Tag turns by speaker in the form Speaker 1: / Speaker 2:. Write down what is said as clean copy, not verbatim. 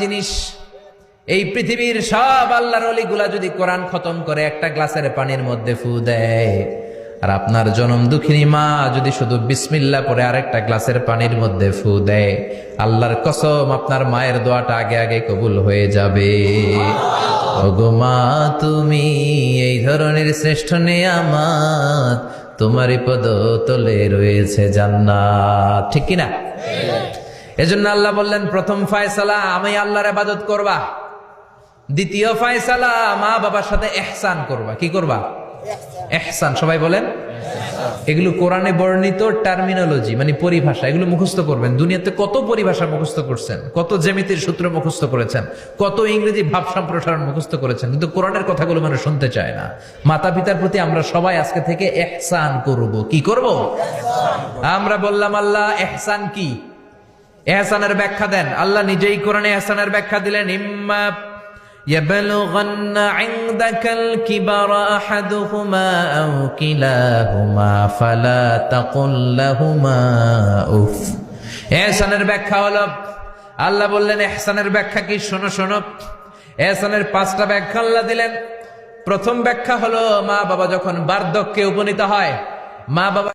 Speaker 1: জিনিস, এই পৃথিবীর সব আল্লাহর ওলিগুলা যদি কোরআন খতম করে একটা গ্লাসের পানির মধ্যে ফু দেয়, আর আপনার জনম দুঃখিনী মা যদি শুধু বিসমিল্লাহ পরে আরেকটা গ্লাসের পানির মধ্যে ফু দেয়, আল্লাহর কসম আপনার মায়ের দোয়াটা আগে আগে কবুল হয়ে যাবে। ওগো মা, তুমি এই ধরনের শ্রেষ্ঠ নেয়ামত, তোমারই পদ তলে রয়েছে জান্নাত, ঠিক কিনা? এজন্য আল্লাহ বললেন, প্রথম ফয়সালা আমি আল্লাহর ইবাদত করবা, দ্বিতীয় ফয়সালা মা বাবার সাথে ইহসান করবা। কি করবা? ইহসান। সবাই বলেন। এগুলো কোরআনে বর্ণিত টার্মিনোলজি, মানে পরিভাষা, এগুলো মুখস্থ করবেন। দুনিয়াতে কত পরিভাষা মুখস্থ করছেন, কত জ্যামিতির সূত্র মুখস্থ করেছেন, কত ইংরেজি ভাব সম্প্রসারণ মুখস্থ করেছেন, কিন্তু কোরআনের কথাগুলো মানুষ শুনতে চায় না। মাতা পিতার প্রতি আমরা সবাই আজকে থেকে ইহসান করব। কি করব? আমরা বললাম, আল্লাহ ইহসান কি? ইহসানের ব্যাখ্যা দেন। আল্লাহ নিজেই কোরআনে ইহসানের ব্যাখ্যা দিলেন, ইম্মা يبلغن عندك الكبر أحدهما أو كلاهما فلا تقل لهما أف। ইহসানের ব্যাখ্যা হলো, আল্লাহ বললেন ইহসানের ব্যাখ্যা কি? শোনো শোনো। ইহসানের 5টা ব্যাখ্যা আল্লাহ দিলেন। প্রথম ব্যাখ্যা হলো, মা বাবা যখন বার্ধক্যে উপনীত হয়, মা বাবা